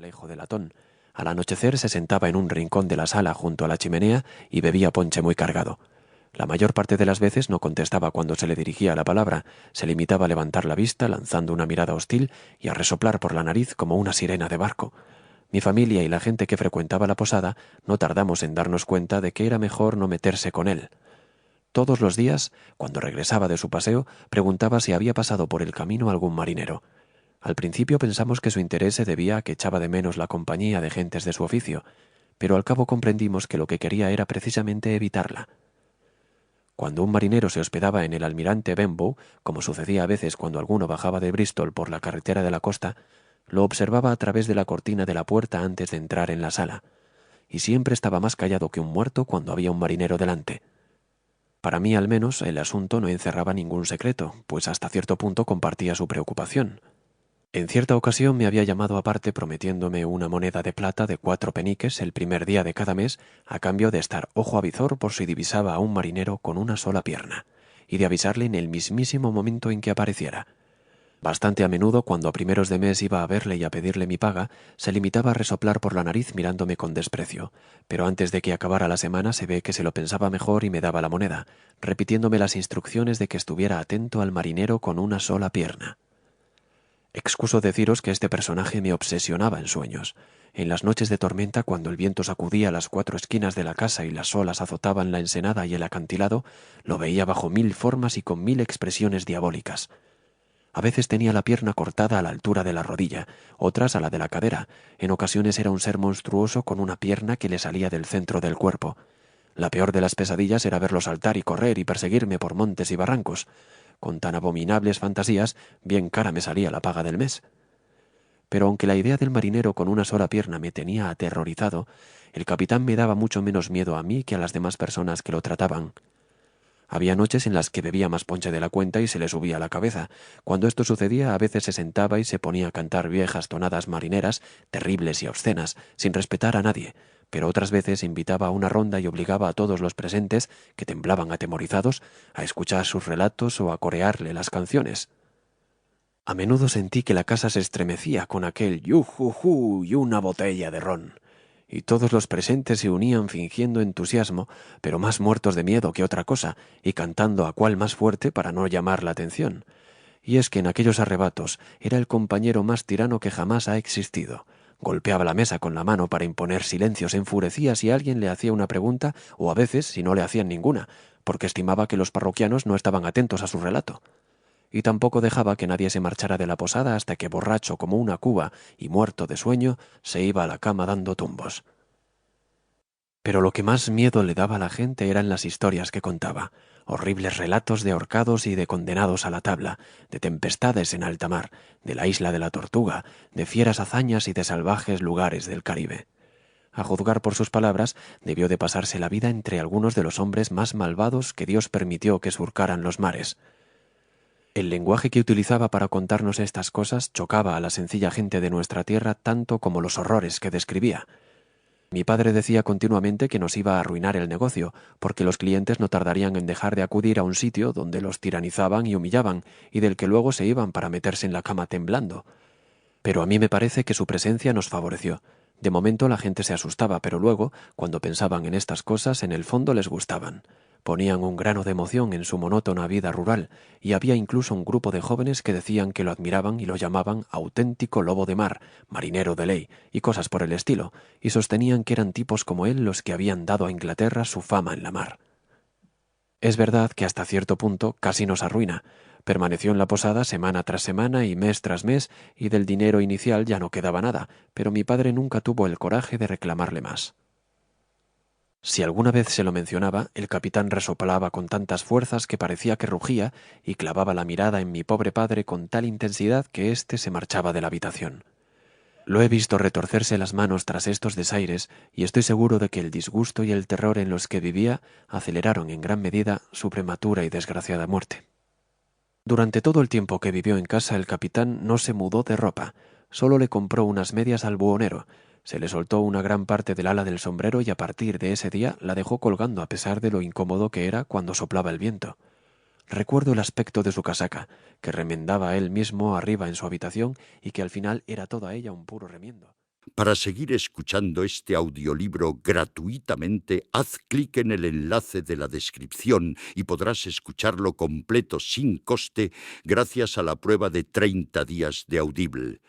catalejo de latón. Al anochecer se sentaba en un rincón de la sala junto a la chimenea y bebía ponche muy cargado. La mayor parte de las veces no contestaba cuando se le dirigía la palabra, se limitaba a levantar la vista lanzando una mirada hostil y a resoplar por la nariz como una sirena de barco. Mi familia y la gente que frecuentaba la posada no tardamos en darnos cuenta de que era mejor no meterse con él. Todos los días, cuando regresaba de su paseo, preguntaba si había pasado por el camino algún marinero. Al principio pensamos que su interés se debía a que echaba de menos la compañía de gentes de su oficio, pero al cabo comprendimos que lo que quería era precisamente evitarla. Cuando un marinero se hospedaba en el Almirante Benbow, como sucedía a veces cuando alguno bajaba de Bristol por la carretera de la costa, lo observaba a través de la cortina de la puerta antes de entrar en la sala, y siempre estaba más callado que un muerto cuando había un marinero delante. Para mí, al menos, el asunto no encerraba ningún secreto, pues hasta cierto punto compartía su preocupación. En cierta ocasión me había llamado aparte prometiéndome una moneda de plata de 4 peniques el primer día de cada mes a cambio de estar ojo a visor por si divisaba a un marinero con una sola pierna, y de avisarle en el mismísimo momento en que apareciera. Bastante a menudo, cuando a primeros de mes iba a verle y a pedirle mi paga, se limitaba a resoplar por la nariz mirándome con desprecio, pero antes de que acabara la semana se ve que se lo pensaba mejor y me daba la moneda, repitiéndome las instrucciones de que estuviera atento al marinero con una sola pierna. Excuso deciros que este personaje me obsesionaba en sueños. En las noches de tormenta, cuando el viento sacudía las 4 esquinas de la casa y las olas azotaban la ensenada y el acantilado, lo veía bajo 1000 formas y con 1000 expresiones diabólicas. A veces tenía la pierna cortada a la altura de la rodilla, otras a la de la cadera. En ocasiones era un ser monstruoso con una pierna que le salía del centro del cuerpo. La peor de las pesadillas era verlo saltar y correr y perseguirme por montes y barrancos. Con tan abominables fantasías, bien cara me salía la paga del mes. Pero aunque la idea del marinero con una sola pierna me tenía aterrorizado, el capitán me daba mucho menos miedo a mí que a las demás personas que lo trataban. Había noches en las que bebía más ponche de la cuenta y se le subía a la cabeza. Cuando esto sucedía, a veces se sentaba y se ponía a cantar viejas tonadas marineras, terribles y obscenas, sin respetar a nadie, pero otras veces invitaba a una ronda y obligaba a todos los presentes, que temblaban atemorizados, a escuchar sus relatos o a corearle las canciones. A menudo sentí que la casa se estremecía con aquel yujujú y una botella de ron, y todos los presentes se unían fingiendo entusiasmo, pero más muertos de miedo que otra cosa, y cantando a cual más fuerte para no llamar la atención. Y es que en aquellos arrebatos era el compañero más tirano que jamás ha existido. Golpeaba la mesa con la mano para imponer silencio, se enfurecía si alguien le hacía una pregunta, o a veces si no le hacían ninguna, porque estimaba que los parroquianos no estaban atentos a su relato. Y tampoco dejaba que nadie se marchara de la posada hasta que, borracho como una cuba y muerto de sueño, se iba a la cama dando tumbos. Pero lo que más miedo le daba a la gente eran las historias que contaba, horribles relatos de ahorcados y de condenados a la tabla, de tempestades en alta mar, de la isla de la Tortuga, de fieras hazañas y de salvajes lugares del Caribe. A juzgar por sus palabras, debió de pasarse la vida entre algunos de los hombres más malvados que Dios permitió que surcaran los mares. El lenguaje que utilizaba para contarnos estas cosas chocaba a la sencilla gente de nuestra tierra tanto como los horrores que describía. Mi padre decía continuamente que nos iba a arruinar el negocio, porque los clientes no tardarían en dejar de acudir a un sitio donde los tiranizaban y humillaban, y del que luego se iban para meterse en la cama temblando. Pero a mí me parece que su presencia nos favoreció. De momento la gente se asustaba, pero luego, cuando pensaban en estas cosas, en el fondo les gustaban. Ponían un grano de emoción en su monótona vida rural, y había incluso un grupo de jóvenes que decían que lo admiraban y lo llamaban auténtico lobo de mar, marinero de ley, y cosas por el estilo, y sostenían que eran tipos como él los que habían dado a Inglaterra su fama en la mar. Es verdad que hasta cierto punto casi nos arruina. Permaneció en la posada semana tras semana y mes tras mes, y del dinero inicial ya no quedaba nada, pero mi padre nunca tuvo el coraje de reclamarle más. Si alguna vez se lo mencionaba, el capitán resoplaba con tantas fuerzas que parecía que rugía y clavaba la mirada en mi pobre padre con tal intensidad que éste se marchaba de la habitación. Lo he visto retorcerse las manos tras estos desaires y estoy seguro de que el disgusto y el terror en los que vivía aceleraron en gran medida su prematura y desgraciada muerte. Durante todo el tiempo que vivió en casa el capitán no se mudó de ropa, solo le compró unas medias al buhonero, se le soltó una gran parte del ala del sombrero y a partir de ese día la dejó colgando a pesar de lo incómodo que era cuando soplaba el viento. Recuerdo el aspecto de su casaca, que remendaba él mismo arriba en su habitación y que al final era toda ella un puro remiendo. Para seguir escuchando este audiolibro gratuitamente, haz clic en el enlace de la descripción y podrás escucharlo completo sin coste gracias a la prueba de 30 días de Audible.